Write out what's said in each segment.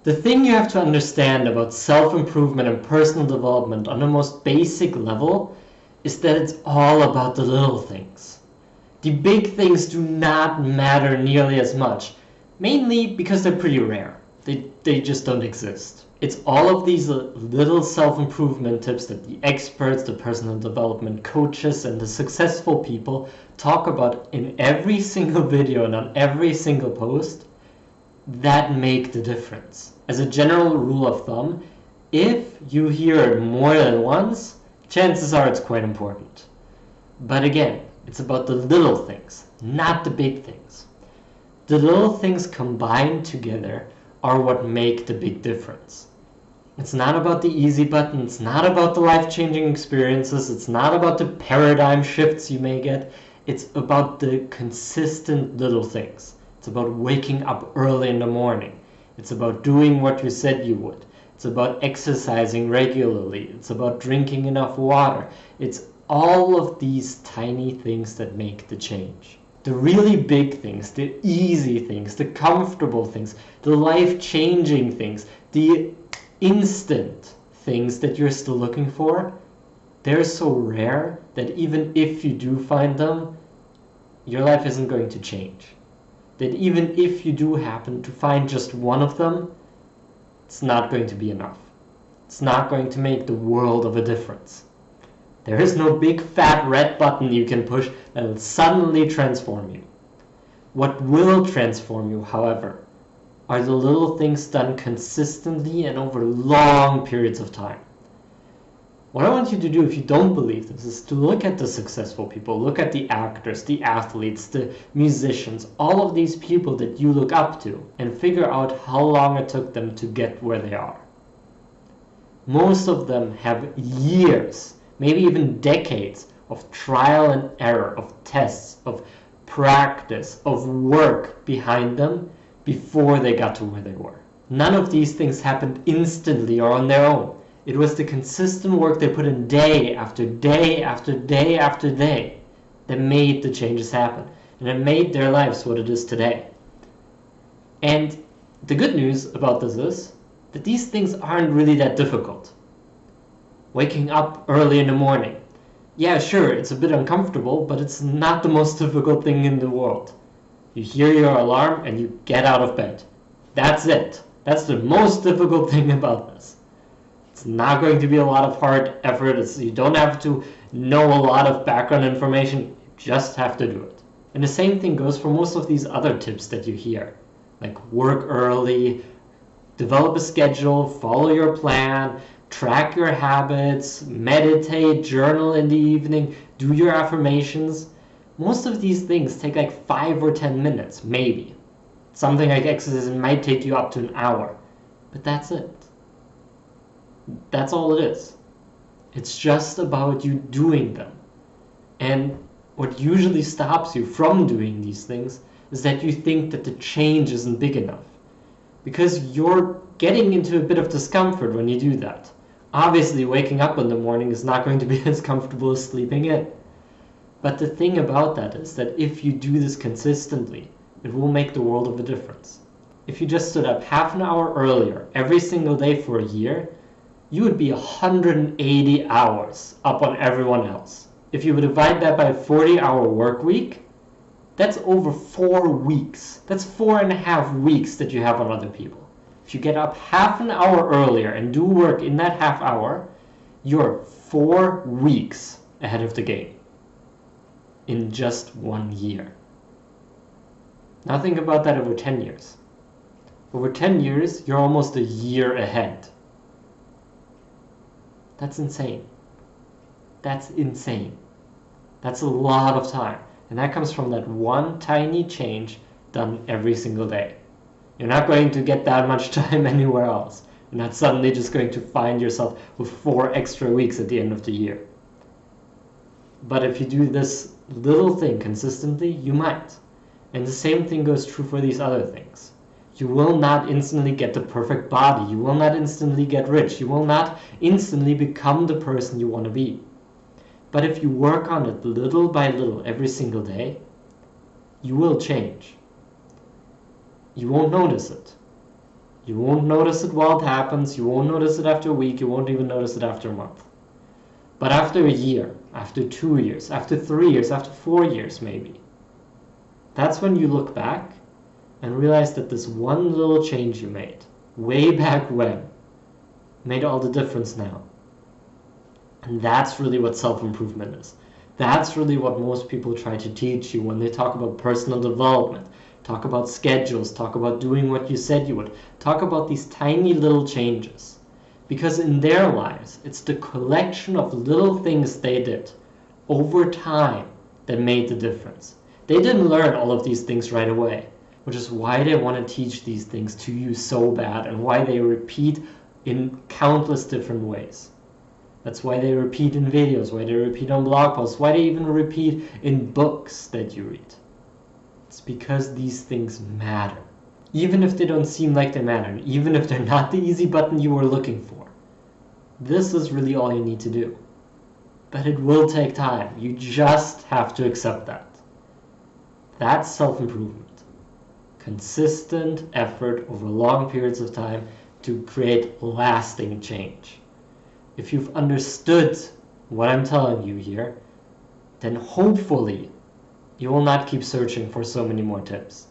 The thing you have to understand about self-improvement and personal development on the most basic level is that it's all about the little things. The big things do not matter nearly as much, mainly because they're pretty rare. They just don't exist. It's all of these little self-improvement tips that the experts, the personal development coaches, and the successful people talk about in every single video and on every single post that make the difference. As a general rule of thumb, if you hear it more than once, chances are it's quite important. But again, it's about the little things, not the big things. The little things combined together are what make the big difference. It's not about the easy button, it's not about the life-changing experiences, it's not about the paradigm shifts you may get, it's about the consistent little things. It's about waking up early in the morning. It's about doing what you said you would. It's about exercising regularly. It's about drinking enough water. It's all of these tiny things that make the change. The really big things, the easy things, the comfortable things, the life-changing things, the instant things that you're still looking for, they're so rare that even if you do find them, your life isn't going to change. That even if you do happen to find just one of them, it's not going to be enough. It's not going to make the world of a difference. There is no big fat red button you can push that will suddenly transform you. What will transform you, however, are the little things done consistently and over long periods of time. What I want you to do, if you don't believe this, is to look at the successful people, look at the actors, the athletes, the musicians, all of these people that you look up to, and figure out how long it took them to get where they are. Most of them have years, maybe even decades, of trial and error, of tests, of practice, of work behind them before they got to where they were. None of these things happened instantly or on their own. It was the consistent work they put in day after day after day after day that made the changes happen. And it made their lives what it is today. And the good news about this is that these things aren't really that difficult. Waking up early in the morning. Yeah, sure, it's a bit uncomfortable, but it's not the most difficult thing in the world. You hear your alarm and you get out of bed. That's it. That's the most difficult thing about this. It's not going to be a lot of hard effort. You don't have to know a lot of background information. You just have to do it. And the same thing goes for most of these other tips that you hear. Like work early, develop a schedule, follow your plan, track your habits, meditate, journal in the evening, do your affirmations. Most of these things take like 5 or 10 minutes, maybe. Something like exercise might take you up to an hour. But that's it. That's all it is. It's just about you doing them. And what usually stops you from doing these things is that you think that the change isn't big enough. Because you're getting into a bit of discomfort when you do that. Obviously, waking up in the morning is not going to be as comfortable as sleeping in. But the thing about that is that if you do this consistently, it will make the world of a difference. If you just stood up half an hour earlier every single day for a year, you would be 180 hours up on everyone else. If you would divide that by a 40-hour work week, that's over 4 weeks. That's 4.5 weeks that you have on other people. If you get up half an hour earlier and do work in that half hour, you're 4 weeks ahead of the game in just 1 year. Now think about that over 10 years. Over 10 years, you're almost a year ahead. That's insane. That's insane. That's a lot of time. And that comes from that one tiny change done every single day. You're not going to get that much time anywhere else. You're not suddenly just going to find yourself with 4 extra weeks at the end of the year. But if you do this little thing consistently, you might. And the same thing goes true for these other things. You will not instantly get the perfect body. You will not instantly get rich. You will not instantly become the person you want to be. But if you work on it little by little every single day, you will change. you won't notice it. You won't notice it while it happens. You won't notice it after a week. You won't even notice it after a month. But after a year, after 2 years, after 3 years, after 4 years maybe, that's when you look back and realize that this one little change you made way back when made all the difference now. And that's really what self-improvement is. That's really what most people try to teach you when they talk about personal development, talk about schedules, talk about doing what you said you would, talk about these tiny little changes. Because in their lives, it's the collection of little things they did over time that made the difference. They didn't learn all of these things right away, which is why they want to teach these things to you so bad and why they repeat in countless different ways. That's why they repeat in videos, why they repeat on blog posts, why they even repeat in books that you read. It's because these things matter. Even if they don't seem like they matter, even if they're not the easy button you were looking for. This is really all you need to do. But it will take time. You just have to accept that. That's self-improvement. Consistent effort over long periods of time to create lasting change. If you've understood what I'm telling you here, then hopefully you will not keep searching for so many more tips.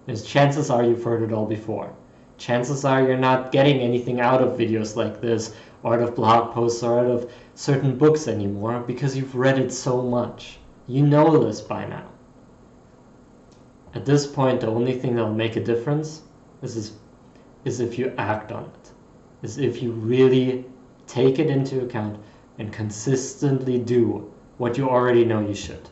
Because chances are you've heard it all before. Chances are you're not getting anything out of videos like this, or out of blog posts, or out of certain books anymore, because you've read it so much. You know this by now. At this point, the only thing that will make a difference is if you act on it. Is if you really take it into account and consistently do what you already know you should.